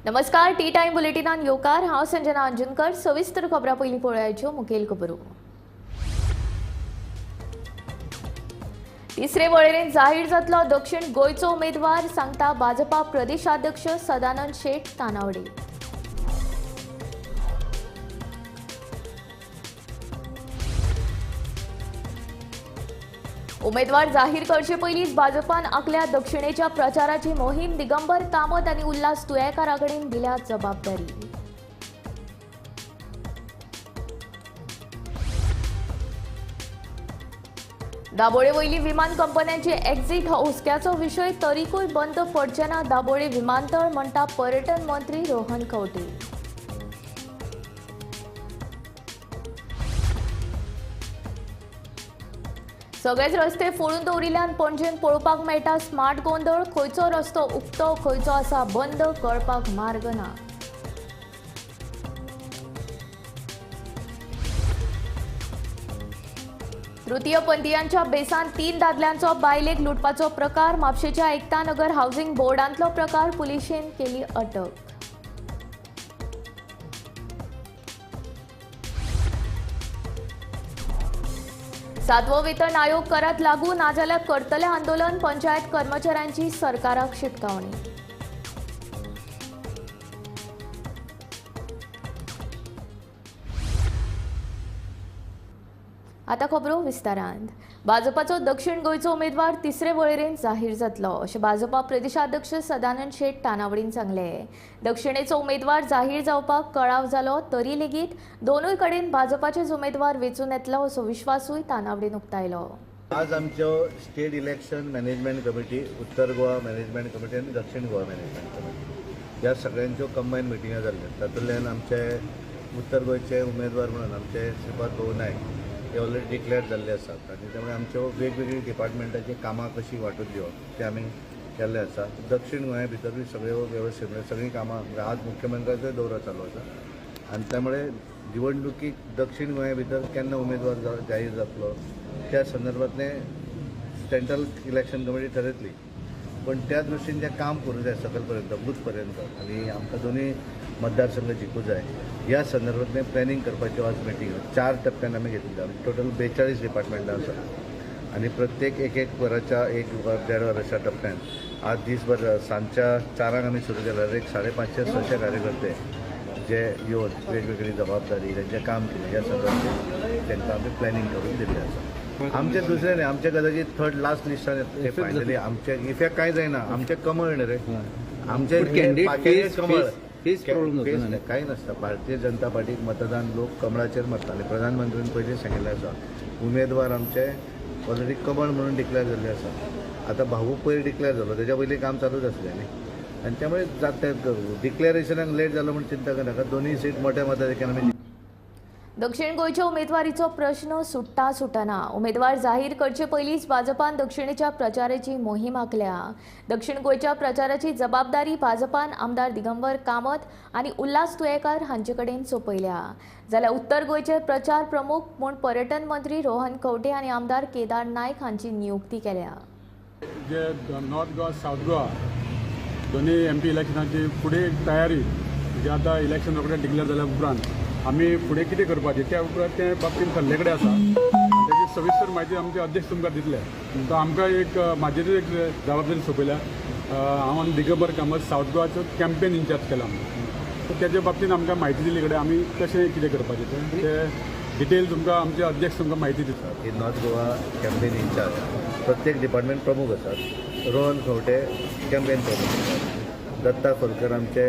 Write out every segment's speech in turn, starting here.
नमस्कार T time बुलेटिनान येवकार हांव संजना अंजुनकर। सविस्तर खबरां पयलीं पळोवयाच्यो मुखेल खबरो। तिसरे वळेरेंत जाहीर जातलो दक्षिण गोंयचो उमेदवार सांगता भाजपा प्रदेशाध्यक्ष सदानंद शेट तानावडे। उमेदवार जाहीर करचे पयलींच भाजपान आपल्या दक्षिणेच्या प्रचाराची मोहीम दिगंबर कामत आनी उल्हास तुयेकारा कडेन दिल्या जबाबदारी। दाबोळे वयली विमान कंपन्यांचे एक्झिट हो हुस्क्याचो विशय तरीकूय बंद पडचे ना दाबोळे विमानतळ म्हणटा पर्यटन मंत्री रोहन खंवटे। सगळेच रस्ते फोडून दवरिल्ल्यान पणजेन पळोवपाक मेळटा स्मार्ट गोंधळ। खंयचो रस्तो उक्तो खंयचो आसा बंद कळपाक मार्ग ना। तृतीयपंथीयांच्या बेसान 3 दादल्यांचो बायलेक लुटपाचो प्रकार। म्हापशेच्या एकता नगर हाऊसिंग बोर्डांतलो प्रकार पुलिशेन केली अटक। सातवो वेतन आयोग करात लागू ना जाल्यार करतले आंदोलन। पंचायत कर्मचाऱ्यांची सरकाराक शिटकावणी। आता खबरो विस्तारांत। भाजपाचो दक्षिण गोंयचो उमेदवार तिसरे वळेरेंत जाहीर जातलो अशें भाजपा प्रदेशाध्यक्ष सदानंद शेट तानावडेन सांगलें। दक्षिणेचो उमेदवार जाहीर जावपाक कळाव जालो तरी लेगीत दोनूय कडेन भाजपाचेच उमेदवार वेंचून येतलो असो विश्वासूय तानावडेन उक्तायलो। आज आमच्यो स्टेट इलेक्शन मॅनेजमेंट कमिटी, उत्तर गोवा मॅनेजमेंट कमिटी आनी दक्षिण गोवा मॅनेजमेंट कमिटी ह्या सगळ्यांच्यो कंबायन मिटिंगा जाल्ल्यो। तातूंतल्यान आमचे उत्तर गोंयचे उमेदवार म्हणून आमचे श्रीपाद भोव नायक हे ऑलरेडी डिक्लेअर जाल्ले आसात आनी त्यामुळे आमच्यो वेगवेगळी डिपार्टमेंटाची कामां कशी वांटून दिवप ते आमी केल्ले आसा। दक्षिण गोंया भितरूय सगळ्यो वेवस्थीत सगळीं कामां आज मुख्यमंत्र्याचो दौरो चालू आसा आनी त्यामुळे निवडणुकीक दक्षिण गोंया भितर केन्ना उमेदवार जाहीर जातलो त्या संदर्भातले सेंट्रल इलेक्शन कमिटी ठरयतली, पण त्या दृश्टीन जें काम करूं जाय सकल पर्यंत बूथ पर्यंत आनी आमकां दोनूय मतदारसंघ जिखूं जाय ह्या संदर्भातलें प्लॅनिंग करपाच्यो आज मिटींग 4 टप्प्यान आमी घेतली। टोटल 42 डिपार्टमेंटां आसात आनी प्रत्येक एक वराच्या 1-1.5 वराच्या टप्प्यान आज दीसभर सांजच्या 4 आमी सुरू केल्यार 550-600 कार्यकर्ते जे येवन वेगवेगळी जबाबदारी तेंचें काम केलें ह्या संदर्भात तांकां आमी प्लॅनिंग करून दिल्लें आसा। आमचे दुसरे न्ही, आमचे कदाचित थर्ड लास्ट लिस्टान ते फायनली आमचे इफेक्ट कांय जायना। आमचे कमळ न्ही रे, आमचे कमळ कांय नासता। भारतीय जनता पार्टीक मतदान लोक कमळाचेर मारताले। प्रधानमंत्र्यान पयलीं सांगिल्लें आसा उमेदवार आमचे ऑलरेडी कमळ म्हणून डिक्लेअर जाल्ले आसा। आतां भाऊ पयर डिक्लेअर जालो, तेच्या पयलीं काम चालूच आसलें न्ही आनी त्यामुळे डिक्लेरेशनाक लेट जालो म्हूण चिंता करनाका। दोनूय सीट मोठ्या मताधिक्यान आमी दक्षिण गोंयच्या उमेदवारीचो प्रश्न सुटना। उमेदवार जाहीर करचे पयलींच भाजपान दक्षिणेच्या प्रचाराची मोहीम आंखल्या। दक्षिण गोंयच्या प्रचाराची जबाबदारी भाजपान आमदार दिगंबर कामत आनी उल्हास तुयेकार हांचे कडेन सोपयल्या, जाल्यार उत्तर गोंयचे प्रचार प्रमुख म्हूण पर्यटन मंत्री रोहन खंवटे आनी आमदार केदार नायक हांची नियुक्ती केल्या। जे नॉर्थ गोवा साऊथ गोवा दोन्ही MP इलेक्शनाची फुडें तयारी जे आतां इलेक्शन रोखडें डिक्लेअर जाल्या उपरांत आमी फुडें कितें करपाचें त्या उपरांत ते बाबतींत थरले कडेन आसा। तेजी सविस्तर म्हायती आमचे अध्यक्ष तुमकां दितले। तो आमकां एक म्हाजेरूच एक जबाबदारी सोंपयल्या। हांव आनी दिगंबर कामत साऊथ गोवाचो कॅम्पेन इन्चार्ज केला सो तेजे बाबतींत आमकां म्हायती दिल्ले कडेन आमी कशें कितें करपाचें ते डिटेल तुमकां आमचे अध्यक्ष तुमकां म्हायती दितात। ही नॉर्थ गोवा कॅम्पेन इन्चार्ज प्रत्येक डिपार्टमेंट प्रमुख आसात। रोहन खंवटे कॅम्पेन प्रमुख आसात। दत्ता खोलकर आमचे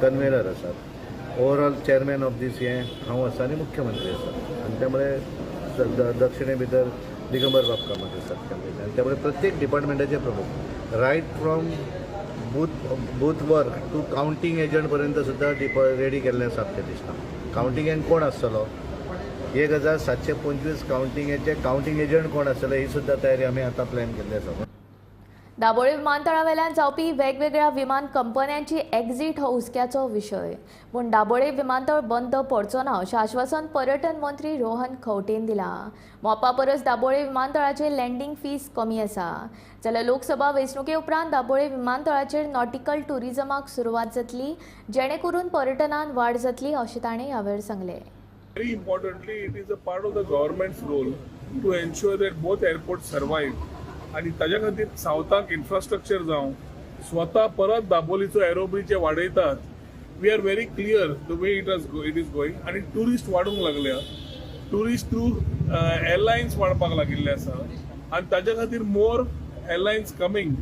कन्वेनर आसात। ओवरऑल चेअरमॅन ऑफ दीस हे हांव आसा आनी मुख्यमंत्री आसात आनी त्यामुळे दक्षिणे भितर दिगंबर बाब कामत आसात कॅम्पेन आनी त्यामुळे प्रत्येक डिपार्टमेंटाचे प्रमुख right from booth work to counting agent पर्यंत सुद्दां रेडी केल्लें आसा ते दिसता। कावंटींग एजंट कोण आसतलो 1725 कावंटींगेचे कावंटींग एजंट कोण आसतले ही सुद्दां तयारी आमी आतां प्लॅन केल्ली आसा। दाबोळे विमानतळावेल्यान जावपी वेगवेगळ्या विमान कंपन्यांची एक्झिट हो हुस्क्याचो विशय. पूण दाबोळे विमानतळ बंद पडचो ना अशें आश्वासन पर्यटन मंत्री रोहन खंवटेन दिलां. मोपा परस दाबोळे विमानतळाचेर लँडिंग फीस कमी आसा. जाल्यार लोकसभा वेंचणुके उपरांत दाबोळे विमानतळाचेर नॉटिकल टुरिझमाक सुरवात जातली, जेणे करून पर्यटनात वाड जातली अशें ताणें ह्या वेळार सांगलें. Very importantly, it is a part of the government's role to ensure that both airports survive. आणि ताज्या खातीर सावथाक इन्फ्रास्ट्रक्चर जावं स्वता परत दाबोलीचो एरोब्रिज वाडयतात. We are very clear the way it is going आणि टुरिस्ट वाडूंक लागल्या. टुरिस्ट थ्रू एअरलायन्स वाडपाक लागिल्ले आसा आणि ताज्या खातीर more airlines coming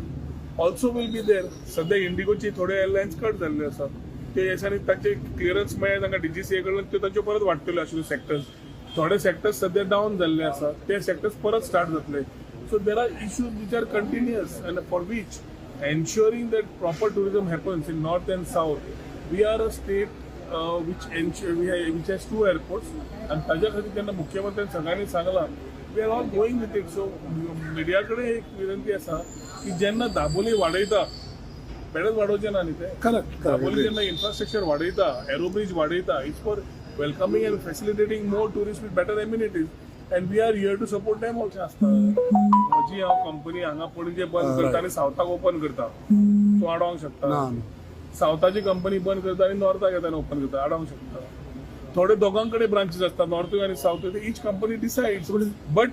also will be there. सध्या इंडिगोची थोडे एअरलायन्स कट जाल्ले आसात. ते याच्यानी तांचे क्लियरन्स मेळ्ळे तांकां DGCA कडल्यान त्यो तांच्यो परत वाडटल्यो अशे सेक्टर्स. थोडे सेक्टर्स सध्या डावन जाल्ले आसात, ते सेक्टर्स परत स्टार्ट जातले. So there are issues which are continuous and for which ensuring that proper tourism happens in north and south. We are a state which has 2 airports and ताज्या खातीर तेन्ना मुख्यमंत्र्यान सगळ्यांनी सांगलां we are all going with it. So media कडेन एक विनंती आसा की जेन्ना दाबोली वाडयता बेडच वाडोवचें ना न्ही तें. दाबोली जेन्ना इन्फ्रास्ट्रक्चर वाडयता, एरोब्रिज वाडयता, it's for welcoming and facilitating more tourist with better amenities. And we are here to support them also. म्हजी हांव कंपनी हांगा पणजे बंद करता आनी सावथाक ओपन करता. तूं आडोवंक शकता. सावथाची कंपनी बंद करता आनी नॉर्थाक येता आनी ओपन करता. आडोवंक शकता. थोडे दोगां कडेन ब्रांचीस आसता, नॉर्थूय आनी सावथूय. Each company decides. But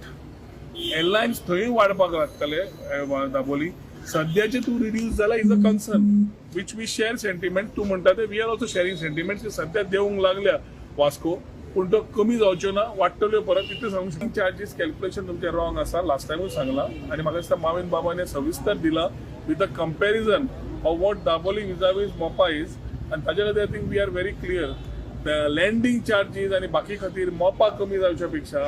airlines थंय वाडपाक लागतले दाबोली. सद्याचे तूं रिड्यूस जाला is a concern which we share sentiment. तूं म्हणटा ते we are also sharing sentiment की सद्या देवंक लागल्या वास्को, पूण तो कमी जावच्यो ना, वाडटल्यो परत. इतलें सांगूंक शकता. चार्जीस कॅल्क्युलेशन तुमचें रॉंग आसा. लास्ट टायमूय सांगलां आनी म्हाका दिसता माविन बाबान सविस्तर दिला with a comparison of what Dabolim vis-a-vis Mopa is. आनी ताजे खातीर I think we are very clear. Landing charges आनी बाकी खातीर मोपा कमी जावच्या पेक्षा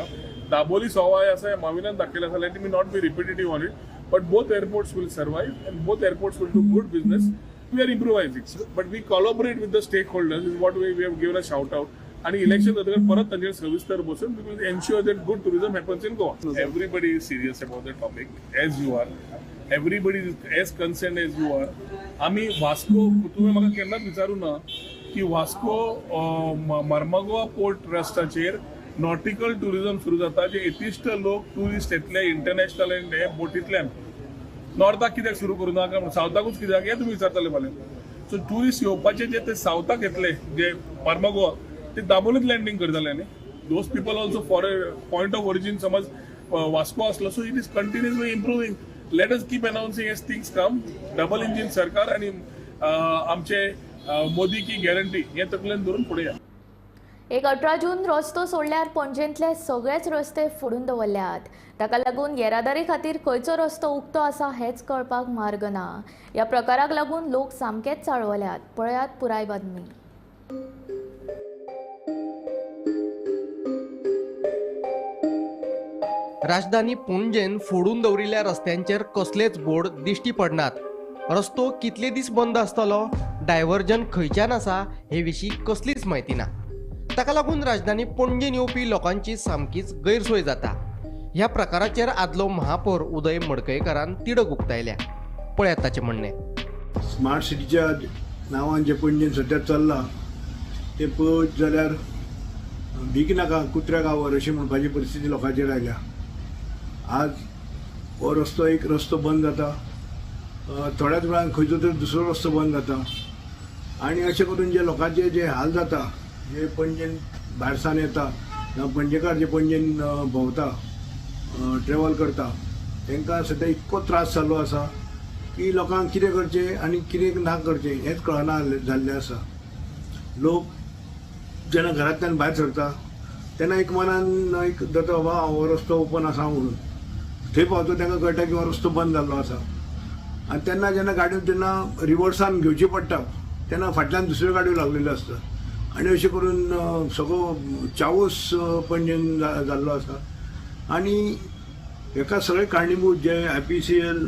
दाबोली सवाय आसा हें माविनान दाखयलें आसा. Let me not be repetitive on it, but both airports will survive and both airports will do good business. We are improvising but we collaborate with the stakeholders is what we have given a shout out. आणि election जातकीर परत तांचेर सविस्तर बसून we will ensure that good tourism happens in Goa. Everybody is serious about the topic as you are. Everybody is as concern age you are. आमी वास्को, तुवें म्हाका केन्नाच विचारूं ना की वास्को मर्मागोवा पोर्ट ट्रस्टाचेर नॉटिकल टुरिझम सुरू जाता, जे 31 लोक टुरिस्ट येतले इंटरनॅशनल एंड हे बोटींतल्यान. नॉर्थाक कित्याक सुरू करूं नाका म्हणून, सावथाकूच कित्याक हें तुमी विचारतले फाल्यां. सो टुरिस्ट येवपाचे जे ते सावथाक येतले, जे मर्मागोवा, ते दाबोलीत लँडिंग करतले न्ही. Those people also for a point of origin समज वास्को आसलो. So it is continuously improving. Let us keep announcing as things come. Double engine सरकार आणि आमचे मोदी की गॅरंटी हे तकलेन धरून फुडें या. एक 18 जून रस्तो सोडल्यार पणजेंतले सगळेच रस्ते फोडून दवरल्यात. ताका लागून येरादारी खातीर खंयचो रस्तो उक्तो आसा हेच कळपाक मार्ग ना. ह्या प्रकाराक लागून लोक सामकेच चाळवल्यात. पळयात पुराय बातमी. राजधानी पणजेन फोडून दवरिल्ल्या रस्त्यांचेर कसलेच बोर्ड दिश्टी पडनात. रस्तो कितले दीस बंद आसतलो, डायव्हर्जन खंयच्यान आसा हे विशीं कसलीच म्हायती ना. ताका लागून राजधानी पणजेन येवपी लोकांची सामकीच गैरसोय जाता. ह्या प्रकाराचेर आदलो महापौर उदय मडकयकारान तिडक उक्तायल्या. पळयात ताचें म्हणणें. स्मार्ट सिटीच्या नांवान जे पणजेन सद्या चल्लां ते पळयत जाल्यार भीक नाका कुत्र्याक आवर अशी म्हणपाची परिस्थिती लोकांचेर आयल्या. आज हो रस्तो एक रस्तो बंद जाता, थोड्याच वेळान खंयचो तरी दुसरो रस्तो बंद जाता आनी अशें करून जे लोकांचे जे हाल जाता, जे पणजेन भायरसान येता जावं पणजेकार जे पणजेन भोंवता, ट्रॅवल करता, तांकां सद्या इतको त्रास जाल्लो आसा की लोकांक कितें करचें आनी कितें ना करचें हेंच कळना जाल्लें आसा. लोक जेन्ना घरांतल्यान भायर सरता तेन्ना एक मनान एक जाता बाबा हो रस्तो ओपन आसा म्हणून. थंय पावता तांकां कळटा की हो रस्तो बंद जाल्लो आसा आनी तेन्ना जेन्ना गाडयो तेन्ना रिवर्सान घेवची पडटा तेन्ना फाटल्यान दुसऱ्यो गाडयो लागलेल्यो आसता आनी अशें करून सगळो चावूस पणजेन जाल्लो आसा. आनी हेका सगळे कारणीभूत जे IPCL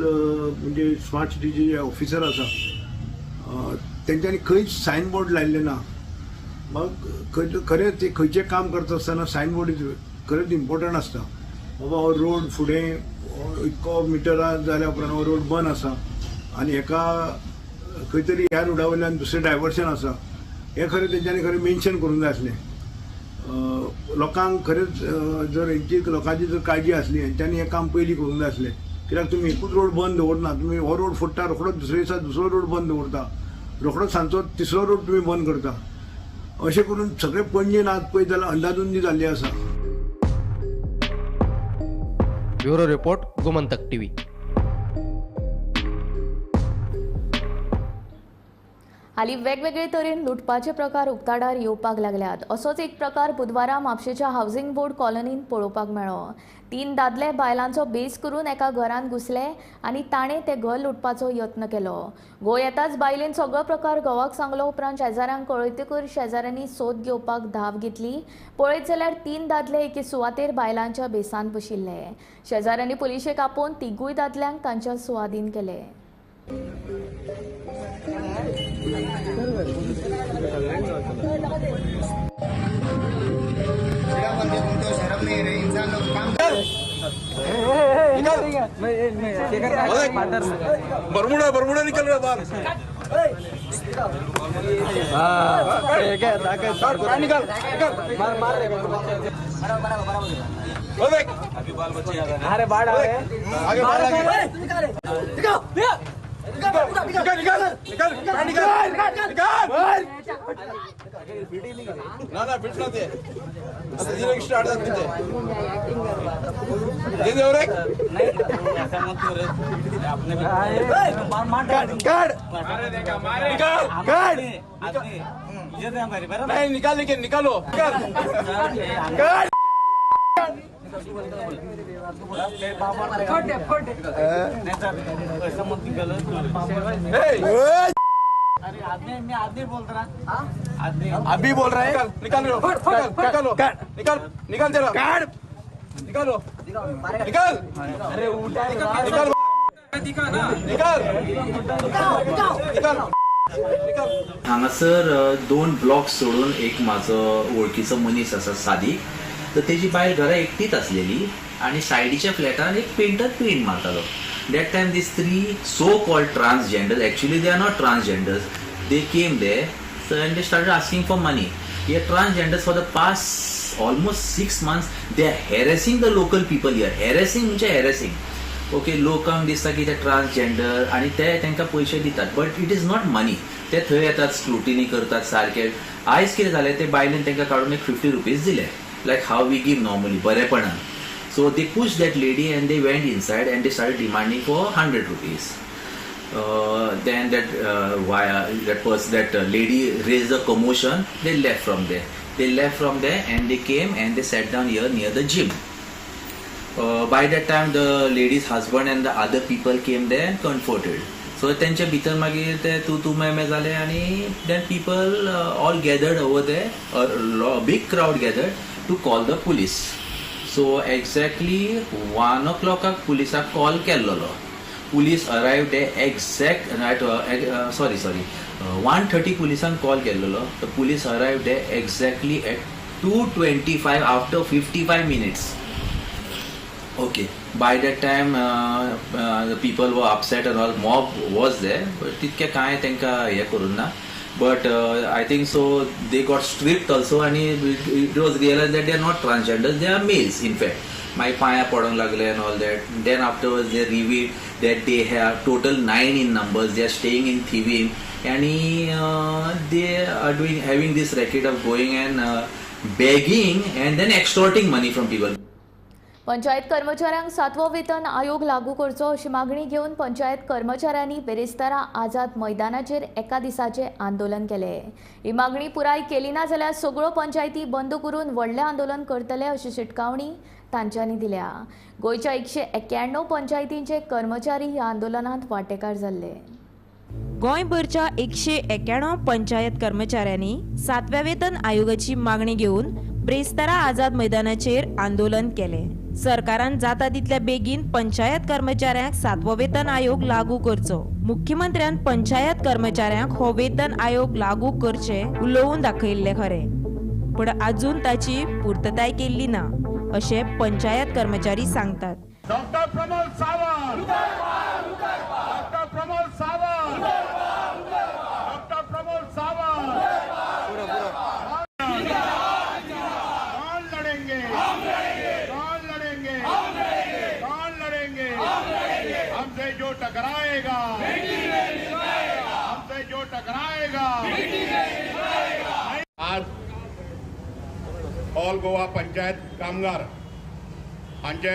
म्हणजे स्मार्ट सिटीचे जे ऑफिसर आसा तेंच्यांनी खंयच सायनबोर्ड लायल्ले ना. मग खरेंच खंयचें काम करता आसतना सायनबोर्ड खरेंच इम्पॉर्टंट आसता. बाबा हो रोड फुडें इतको मिटरा जाल्या उपरांत हो रोड बंद आसा आनी हेका खंय तरी ह्या रोडा वयल्यान दुसरें डायवर्शन आसा हें खरें तेंच्यांनी खरें मेन्शन करूंक जाय आसलें. लोकांक खरेंच जर हेंची लोकांची जर काळजी आसली हेंच्यांनी हें काम पयलीं करूंक जाय आसलें. कित्याक तुमी एकूच रोड बंद दवरना, तुमी हो रोड फोडटा, रोखडोच दुसरे दिसा दुसरो रोड बंद दवरता, रोखडोच सांजचो तिसरो रोड तुमी बंद करता. अशें करून सगळे पणजेन आज पळयत जाल्यार अंदाधुंदी जाल्ली आसा. Bureau report Gomantak TV. हालीं वेगवेगळे तरेन लुटपाचे प्रकार उक्ताडार येवपाक लागल्यात. असोच एक प्रकार बुधवारा म्हापशेच्या हावसिंग बोर्ड कॉलनींत पळोवपाक मेळ्ळो. 3 दादले बायलांचो बेस करून एका घरांत घुसले आनी ताणें तें घर लुटपाचो यत्न केलो. घोव येताच बायलेन सगळो प्रकार घोवाक सांगलो उपरांत शेजाऱ्यांक कळयतकच शेजाऱ्यांनी सोद घेवपाक धांव घेतली. पळयत जाल्यार 3 दादले एके सुवातेर बायलांच्या बेसांत बशिल्ले. शेजाऱ्यांनी पुलिशेक आपोवन तिगूय दादल्यांक तांच्या सुवादीन केले. बरमुडा निकल रहा बाहर. निकल मार अरे बाढ़ आ गए आगे बाढ़ आ गए. ना फिट ना ते असं direct start जाते ते. दे दे और एक नहीं ऐसा मत करो आपने काट निकाल काट ये दे हमारी बराबर नहीं निकालो काट ऐसा मत निकालो. अरे आदमी बोल रहा आदमी अभी बोल रहा है. निकालो निकाल जरा काट निकालो निकाल. अरे उठा निकाल हांगासर 2 ब्लॉक्स सोडून एक म्हाजो वळखीचो मनीस आसा सादी. तर तेजी बायल घरा एकटीच आसलेली आनी सायडीच्या फ्लॅटान एक पेंटर पेंट मारतालो. That time these 3 so-called transgenders, actually they are not transgenders, they came there and they started asking for money. Here transgenders for the past almost 6 months they are harassing the local people here. Harassing म्हणजे harassing. Okay, लोकांक दिसता की ते transgender आणि ते तांकां पयशे दितात, बट इट इज नॉट मनी. ते थंय येतात, स्क्रुटिनी करतात सारके. आयज कितें जालें, ते बायलेन तांकां काडून एक 50 रुपीज दिले, like how we give normally बरेपणान. So they pushed that lady and they went inside and they started demanding for 100 rupees. Then that lady raised a commotion. They left from there and they came and they sat down here near the gym. By that time the lady's husband and the other people came there and comforted. So त्यांच्या भितर मागीर ते तू मे जाले आणि then people all gathered over there. A big crowd gathered to call the police. So exactly 1 o'clock पुलिसाक call केल्लो. Police arrived exact at 1:30 पुलिसान call केल्लो. The police arrived exactly at 2:25 after 55 minutes. Okay, by that time the people were upset and all, mob was there, but तितके काय तांकां हे करून ना. But I think so they got stripped also and it was realized that they are not transgenders, they are males in fact. My paya padong lagle and all that. Then afterwards they revealed that they have total 9 in numbers. They are staying in Thivim and they are having this racket of going and begging and then extorting money from people. Panchayat कर्मचाऱ्यांक 7वो वेतन आयोग लागू करचो अशी मागणी घेवन पंचायत कर्मचाऱ्यांनी बेरेस्तारा आझाद मैदानाचेर एका दिसाचे आंदोलन केले. ही मागणी पुराय केली ना जाल्यार सगळ्यो पंचायती बंद करून व्हडलें आंदोलन करतले अशी शिटकावणी तांच्यांनी दिल्या. गोंयच्या 191 पंचायतींचे कर्मचारी ह्या आंदोलनांत वांटेकार जाल्ले. गोंयभरच्या 191 पंचायत कर्मचाऱ्यांनी 7व्या वेतन आयोगाची मागणी घेऊन ब्रेस्तारा आझाद मैदानाचेर आंदोलन केले. सरकारान जाता तितल्या बेगीन पंचायत कर्मचाऱ्यांक 7वो वेतन आयोग लागू करचो. मुख्यमंत्र्यान पंचायत कर्मचाऱ्यांक हो वेतन आयोग लागू करचे उलोवन दाखयल्ले खरे, पण अजून ताची पूर्तताय केल्ली ना अशें पंचायत कर्मचारी सांगतात. Doctor Pramod Sawant, doctor Pramod Sawant, doctor Pramod Sawant, कौन लड़ेंगे, कौन लड़ेंगे, कौन लड़ेंगे, हमसे जो टकराएगा, हमसे जो टकराएगा। आज ऑल गोवा पंचायत कामगार हांचे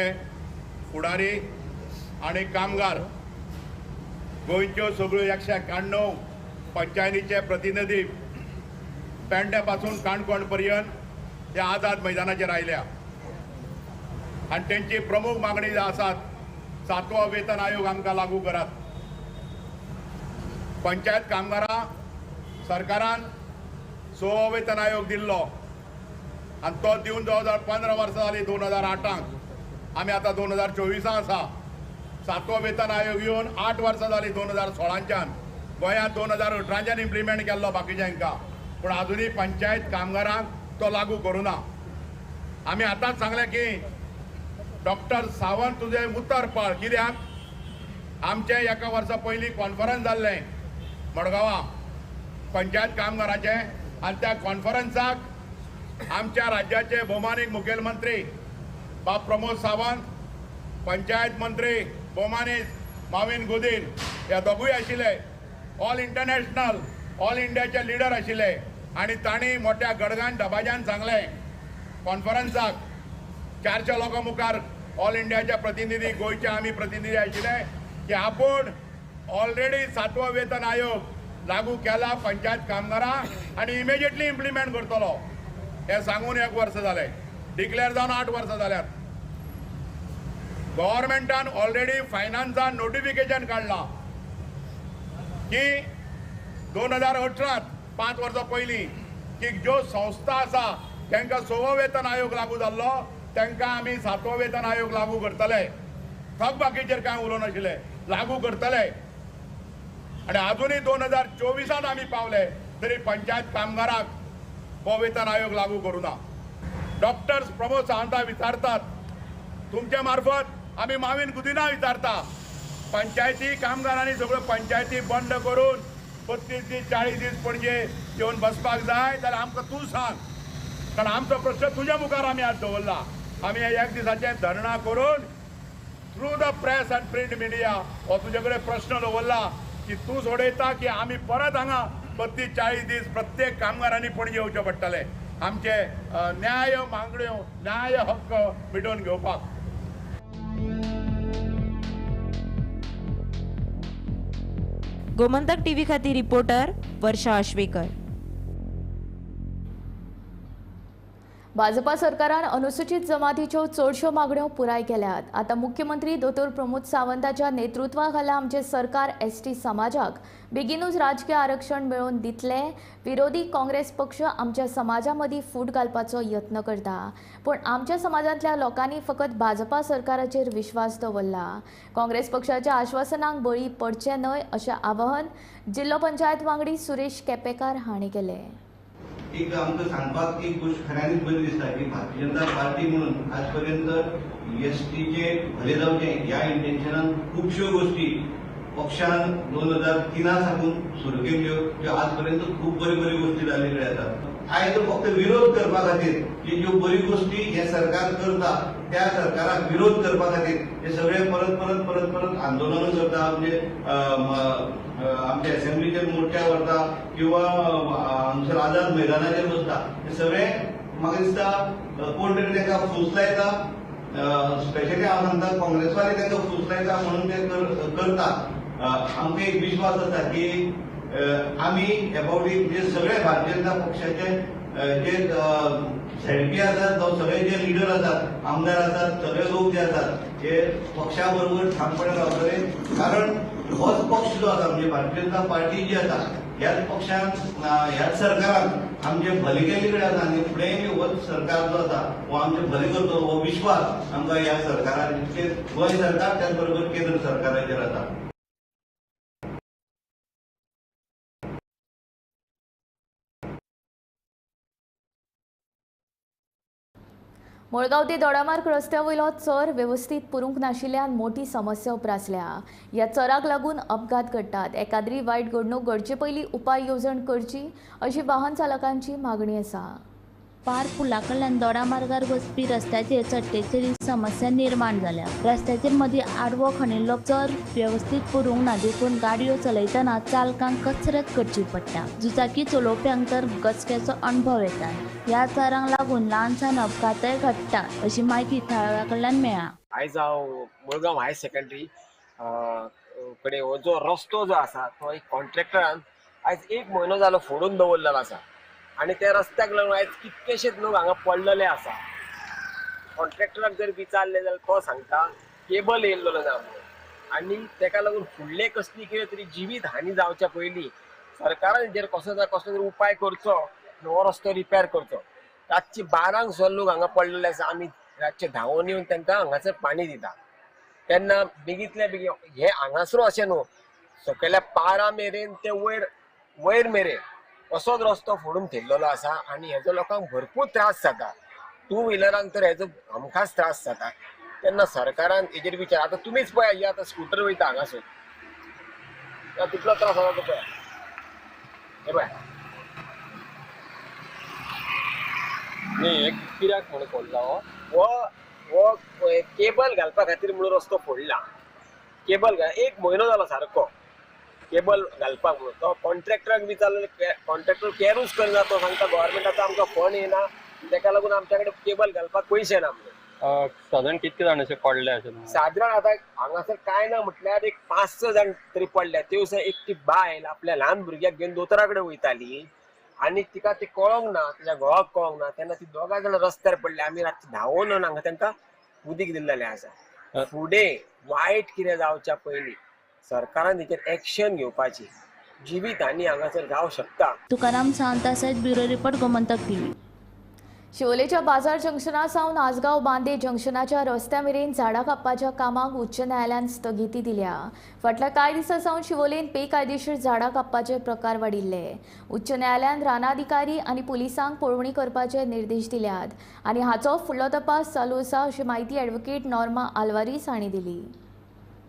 फुडारी आणि कामगार गोंयच्यो सगळ्यो 191 पंचायतीचे प्रतिनिधी पेडणे पासून काणकोण पर्यंत ते आझाद मैदानाचेर आयल्या आणि त्यांची प्रमुख मागणी जी आसात 7वो वेतन आयोग आमकां लागू करात। पंचायत कामगारां सरकारान 6वो वेतन आयोग दिल्लो आणि तो दिवन 2015 वर्सां जाली 2008 आमी आतां 2024 आसा। 7वो वेतन आयोग येवन 8 वर्सां जाली 2016च्यान गोंयांत 2018च्यान इम्प्लिमेंट केल्लो बाकीच्यांका, पूण आजुनूय पंचायत कामगारांक तो लागू करूना। आमी आतांच सांगलें की डॉक्टर सावंत तुजें उतर पळ, कित्याक आमचें एका वर्सा पयलीं कॉन्फरन्स जाल्लें मडगांवां पंचायत कामगाराचें आनी त्या कॉन्फरन्साक आमच्या राज्याचे भौमानीक मुखेलमंत्री बाब प्रमोद सावंत, पंचायत मंत्री भौमानीक माविन गुदिन हे दोगूय आशिल्ले, ऑल इंटरनॅशनल ऑल इंडियाचे लिडर आशिल्ले आनी तांणी मोठ्या गडगान दबाज्यान सांगलें कॉन्फरन्साक 400 लोकां मुखार ऑल इंडियाचे प्रतिनिधी गोंयचे आमी प्रतिनिधी आशिल्ले की आपूण ऑलरेडी 7वो वेतन आयोग लागू केला पंचायत कामगारां आनी इमिजिएटली इम्प्लिमेंट करतलो हे सांगून 1 वर्स जालें, डिक्लेअर जावन 8 वर्सां जाल्यात। गव्हर्मेंटान ऑलरेडी फायनान्सान नोटिफिकेशन काढला की 2018 5 वर्सां पयलीं की ज्यो संस्था आसा तांकां 6वो वेतन आयोग लागू जाल्लो तांकां आमी 7वो वेतन आयोग लागू करतले। थकबाकीचेर कांय उलोवनाशिल्ले, लागू करतले। आनी आजुनूय 2024 आमी पावले तरी पंचायत कामगारांक हो वेतन आयोग लागू करूना। डॉक्टर्स प्रमोद सावंता विचारतात, तुमच्या मार्फत आमी माविन गुदिना विचारता, पंचायती कामगारांनी सगळ्यो पंचायती बंद करून 32 दीस 40 दीस पणजे येवन बसपाक जाय जाल्यार आमकां तूं सांग, कारण आमचो प्रश्न तुज्या मुखार आमी आज दवरला। आमी हे 1 दिसाचें धरणा करून through the press and print media हो तुजे कडेन प्रश्न दवरला की तूं सोडयता की आमी परत हांगा 32-40 दीस प्रत्येक कामगारांनी पणजे येवचें पडटलें आमचे न्याय मागण्यो न्याय हक्क मिटोवन घेवपाक। गोमंतक टीव्ही खातीर रिपोर्टर वर्षा आश्वेकर। भाजपा सरकारान अनुसूचित जमातीच्यो चडश्यो मागण्यो पुराय केल्यात। आता मुख्यमंत्री दोतोर प्रमोद सावंताच्या नेतृत्वाखाला आमचे सरकार एसटी समाजाक बेगीनूच राजकीय आरक्षण मेळोवन दितले। विरोधी काँग्रेस पक्ष आमच्या समाजा मदीं फूट घालपाचो यत्न करता, पूण आमच्या समाजांतल्या लोकांनी फकत भाजपा सरकाराचेर विश्वास दवरला। काँग्रेस पक्षाच्या आश्वासनांक बळी पडचे न्हय अशें आवाहन जिल्लो पंचायत वांगडी सुरेश केपेकार हांणी केलें। एक आमकां सांगपाक एक गोष्ट खऱ्यांनीच बरी दिसता की भारतीय जनता पार्टी म्हणून आज पर्यंत एसटीचे भले जावचे ह्या इंटेन्शनान खुबश्यो गोष्टी पक्षान 2003 साकून सुरू केल्ल्यो ज्यो आज पर्यंत खूब बऱ्यो बऱ्यो गोष्टी जाल्ल्यो आसात। आयज फक्त विरोध करपा खातीर की ज्यो बऱ्यो गोष्टी हे सरकार करता त्या सरकाराक विरोध करपा खातीर हे सगळे परत परत परत परत आंदोलनां करता, म्हणजे आमच्या असेंब्लीचेर मोर्चा व्हरता किंवा हांगसर आझाद मैदानाचेर बसता, हे सगळे म्हाका दिसता कोण तरी तांकां फूस लायता, स्पेशली हांव सांगता काँग्रेसवाले तांकां फूस लायता म्हणून ते करता। आमकां एक विश्वास आसा की आमी अबाउट जे सगळे भारतीय जनता पक्षाचे जे झेडपी आसात जावं सगळे जे लिडर आसात आमदार आसात सगळे लोक जे आसात हे पक्षा बरोबर ठामपणे रावतले, कारण होच पक्ष जो आसा म्हणजे भारतीय जनता पार्टी जी आसा ह्याच पक्षान ह्याच सरकारान आमचे भले केल्ले कडेन आसा आनी फुडें होच सरकार जो आसा हो आमचे भले करतो हो विश्वास आमकां ह्या सरकाराचेर गोंय सरकार त्याच बरोबर केंद्र सरकाराचेर आसा। मुळगाव ते दोडामार्ग रस्त्यावयलो चर व्यवस्थित पुरूंक नाशिल्ल्यान मोठी समस्या उप्रासल्या. ह्या चराक लागून अपघात घडटात. एकाद्री वायट घडणूक घडचे पयलीं उपाय येवजण करची अशी वाहन चालकांची मागणी आसा. पार पुला कडल्यान दोडामार्गार वचपी रस्त्याचेर चडटेची समस्या निर्माण जाल्या. रस्त्याचेर मदीं आडवो खणिल्लो चर व्यवस्थीत पुरूंक ना, देखून गाडयो चलयतना चालकांक कसरत करची पडटा. दुचाकी चलोवप्यांक तर गचक्याचो अणभव येता. ह्या चरांक लागून ल्हानसान अपघातय घडटा अशी म्हायती थळाव्या कडल्यान मेळ्ळा. आयज हांव मुळगांव हायर सेकंडरी कडेन हो जो रस्तो जो आसा तो एक कॉन्ट्रॅक्टरान आयज 1 म्हयनो जालो फोडून दवरलेलो आसा आनी त्या रस्त्याक लागून आयज कितकेशेच लोक हांगा पडलेले आसा. कॉन्ट्रॅक्टराक जर विचारले जाल्यार तो सांगता केबल येयल्लो ना म्हणून आनी तेका लागून फुडले कसली कितें तरी जिवीत हानी जावच्या पयलीं सरकारान हेजेर कसलो तरी उपाय करचो, हो रस्तो रिपेर करचो. रातची 12 सुद्दां लोक हांगा पडलेले आसा. आमी रातचे धांवून येवन तांकां हांगासर पाणी दिता. तेन्ना बेगींतल्या बेगीन हे हांगासर अशें न्हू, सकयल्या पारा मेरेन ते वयर मेरेन असोच रस्तो फोडून थेयल्लो आसा आनी हेजो लोकांक भरपूर त्रास जाता. 2 व्हिलरांक तर हेजो हमखास त्रास जाता. तेन्ना सरकारान हेजेर विचार. आतां तुमीच पळया, ही आतां स्कूटर वयता हांगासर, कितलो त्रास जाता तो पळय. हे पळय न्ही कित्याक म्हणून फोडला हो केबल घालपा खातीर म्हणून रस्तो फोडला. केबल 1 म्हयनो जालो सारको केबल घालपाक म्हणून. तो कॉन्ट्रॅक्टराक विचारलें, कॉन्ट्रॅक्टर कॅरूच करना. तो सांगता गव्हर्मेंटाचो आमकां फंड येना, तेका लागून आमच्या कडेन केबल घालपाक पयशे ना म्हणून. साधारण कितके जाण अशे पडले अशे? साधारण आतां हांगासर कांय ना म्हटल्यार एक 5-6 जाण तरी पडल्या. त्यो एकटी बायल आपल्या ल्हान भुरग्याक घेवन दोतोरा कडेन वयताली आनी तिका ते कळोंक ना, तिच्या घोवाक कळोंक ना. तेन्ना ती 2 जाण रस्त्यार पडले. आमी रातची धांवून हांगा तांकां उदीक दिल्लेलें आसा. फुडें वायट कितें जावच्या पयलीं सरकारान हेचेर एक्शन घेवपाची. जिवीत हानी हांगासर जावं शकता. तुकाराम सावंता सयत ब्युरो रिपोर्ट गोमंतक टीव्ही. शिवोलेच्या बाजार जंक्शना सावन आसगांव बांदे जंक्शनाच्या रस्त्या मेरेन झाडां कापपाच्या कामाक उच्च न्यायालयान स्थगिती दिल्या. फाटल्या कांय दिसां सावन शिवोलेन बेकायदेशीर झाडां कापपाचे प्रकार वाडिल्ले. उच्च न्यायालयान रानाधिकारी आनी पुलिसांक पळोवणी करपाचे निर्देश दिल्यात आनी हाचो फुडलो तपास चालू आसा अशी माहिती ॲडव्होकेट नॉर्मा आल्वारीस हांणी दिली.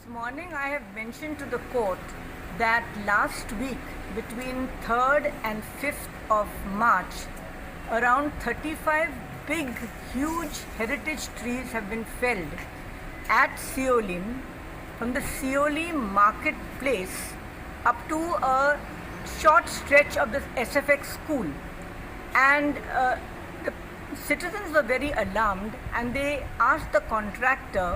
This morning I have mentioned to the court that last week between 3rd and 5th of March around 35 big huge heritage trees have been felled at Seolin from the Seoli marketplace up to a short stretch of the SFX school, and the citizens were very alarmed and they asked the contractor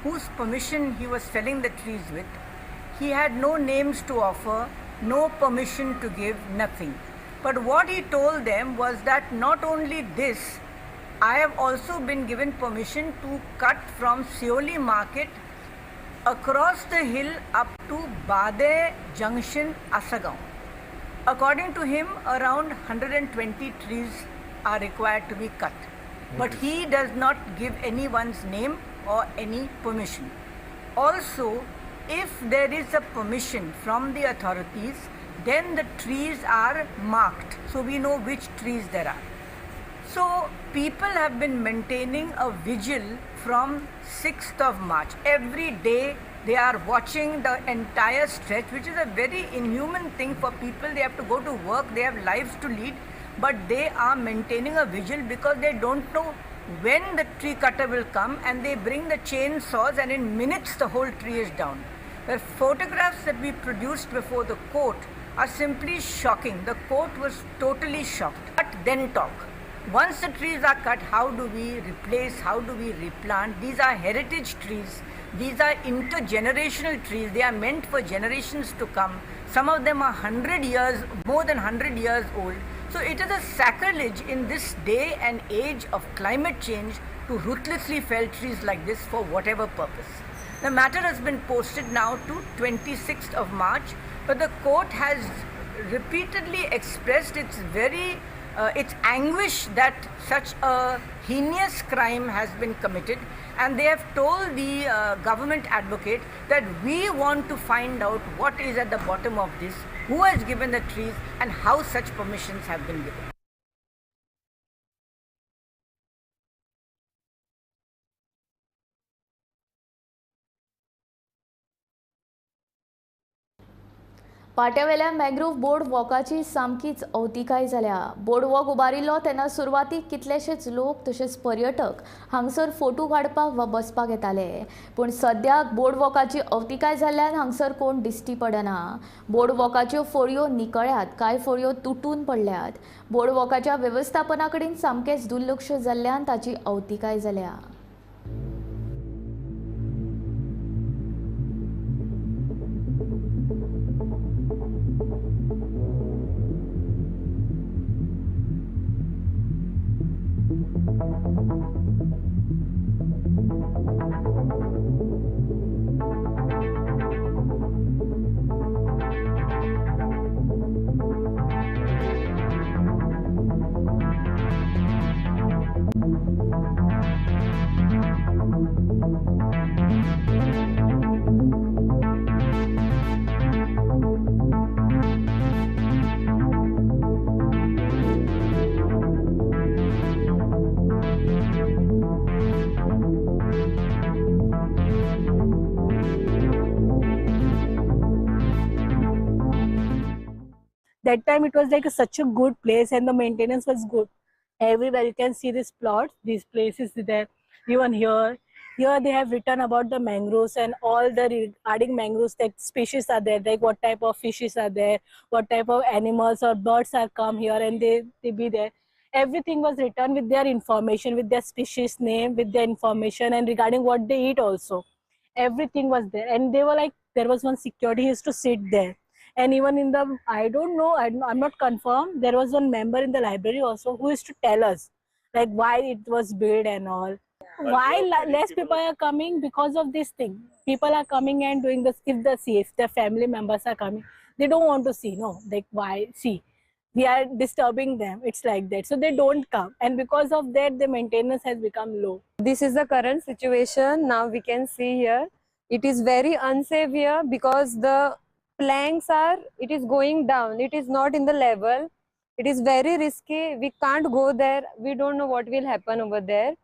whose permission he was felling the trees with. He had no names to offer, no permission to give, nothing. But what he told them was that not only this, I have also been given permission to cut from Seoli market across the hill up to Bade Junction, Asagaon. According to him, around 120 trees are required to be cut. But he does not give anyone's name or any permission. Also, if there is a permission from the authorities, then the trees are marked, so we know which trees there are. So people have been maintaining a vigil from 6th of March. Every day they are watching the entire stretch, which is a very inhuman thing for people. They have to go to work, they have lives to lead, but they are maintaining a vigil because they don't know when the tree cutter will come, and they bring the chainsaws and in minutes the whole tree is down. The photographs that we produced before the court are simply shocking. The court was totally shocked. But then talk. Once the trees are cut, how do we replace, how do we replant? These are heritage trees. These are intergenerational trees. They are meant for generations to come. Some of them are 100 years, more than 100 years old. So it is a sacrilege in this day and age of climate change to ruthlessly fell trees like this for whatever purpose. The matter has been posted now to 26th of March, but the court has repeatedly expressed its anguish that such a heinous crime has been committed, and they have told the government advocate that we want to find out what is at the bottom of this, who has given the trees and how such permissions have been given. पाट्यावेल्या mangrove board वॉकाची सामकीच अवतिकाय जाल्या. Board walk उबारिल्लो तेन्ना सुरवातीक कितलेशेच लोक तशेंच पर्यटक हांगसर फोटो काडपाक वा बसपाक येताले. पूण सद्याक बोर्ड वॉकाची अवतिकाय जाल्ल्यान हांगसर कोण दिश्टी पडना. बोर्ड वॉकाच्यो फळयो निकळ्यात, कांय फळयो तुटून पडल्यात. बोर्ड वॉकाच्या वेवस्थापना कडेन सामकेंच दुर्लक्ष जाल्ल्यान ताची अवतिकाय जाल्या. That time it was like such a good place and the maintenance was good. Everywhere you can see these plots, these places there. Even here they have written about the mangroves and all the regarding mangroves, like species are there, like what type of fishes are there, what type of animals or birds are come here and they be there. Everything was written with their information, with their species name, with their information and regarding what they eat also. Everything was there, and they were like, there was one security who used to sit there. And even in the, I don't know, I'm not confirmed, there was one member in the library also who used to tell us like why it was built and all. Why less people are coming? Because of this thing. People are coming and doing this. If their family members are coming, they don't want to see, no, like why, see, we are disturbing them, it's like that. So they don't come, and because of that the maintenance has become low. This is the current situation. Now we can see here, it is very unsafe here because the planks are, it is going down, it is not in the level, it is very risky, we can't go there, we don't know what will happen over there.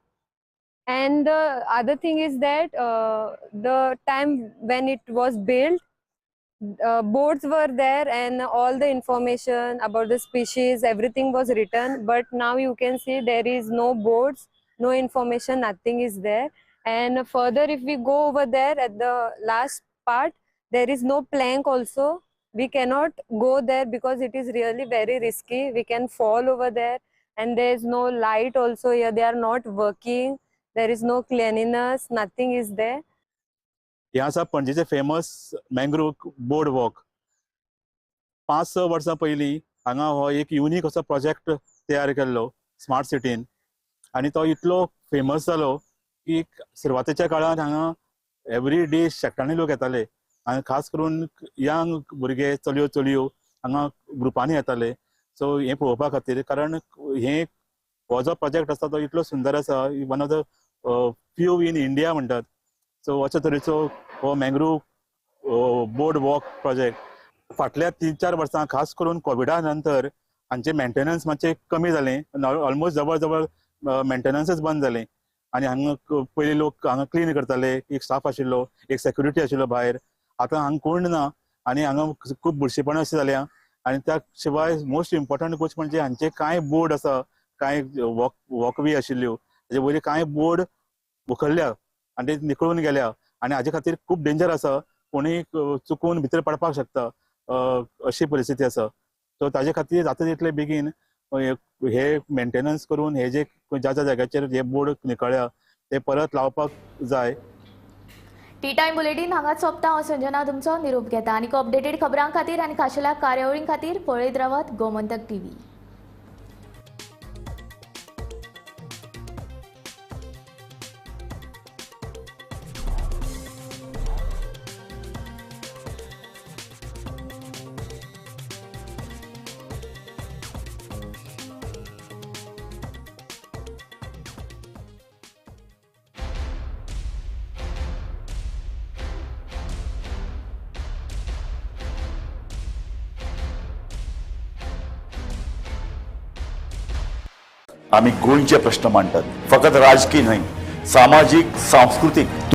And the other thing is that the time when it was built, boards were there and all the information about the species, everything was written, but now you can see there is no boards, no information, nothing is there. And further, if we go over there at the last part, there is no plank also. We cannot go there because it is really very risky. We can fall over there, and there is no light also here. They are not working. There is no cleanliness. Nothing is there. हे आसा पणजेचे famous mangrove board walk. 5-6 वर्सां पयलीं हांगा हो एक unique असो project तयार केल्लो स्मार्ट सिटीन, आनी तो इतलो फेमस जालो की सुरवातेच्या काळान हांगा एवरी डे शेकटांनी लोक येताले, आनी खास करून यंग भुरगे चलयो हांगा ग्रुपांनी येताले. सो हे पळोवपा खातीर, कारण हो जो प्रोजेक्ट आसा तो इतलो सुंदर आसा, one of the few in India म्हणटात. सो अशा तरेचो हो मॅंग्रोव बोर्ड वॉक प्रोजेक्ट फाटल्या 3-4 वर्सां खास करून कोविडा नंतर हांचे मेंटेनन्स मातशें कमी जालें, ऑलमोस्ट जवळ जवळ मेंटेनन्सच बंद जालें. आनी हांगा पयलीं लोक हांगा क्लीन करताले, एक स्टाफ आशिल्लो, एक सेक्युरिटी आशिल्लो भायर. आतां हांगा कोण ना, आनी हांगा खूब बुरशेपण अशें जाल्या. आनी त्या शिवाय मोस्ट इम्पॉर्टंट गोश्ट म्हणजे हांचे कांय बोर्ड आसा, कांय वॉकवे आशिल्ल्यो, ताजे वयले कांय बोर्ड उखल्ल्या आनी ते निकळून गेल्या, आनी हाजे खातीर खूब डेंजर आसा. कोणूय चुकून भितर पडपाक शकता, अशी परिस्थिती आसा. सो ताजे खातीर जाता तितले बेगीन हे मेंटेनन्स करून हे जे ज्या जाग्याचेर हे बोर्ड निकळ्या ते परत लावपाक जाय. टी टायम बुलेटीन हांगाच सोंपता. हांव संजना तुमचो निरोप घेता. आनीक अपडेटेड खबरां खातीर आनी खाशेल्या कार्यावळीं खातीर पळयत रावात गोमंतक TV. आम्ही गोंयचे प्रश्न मांडटात, फकत राजकीय न्हय, सामाजीक, सांस्कृतिक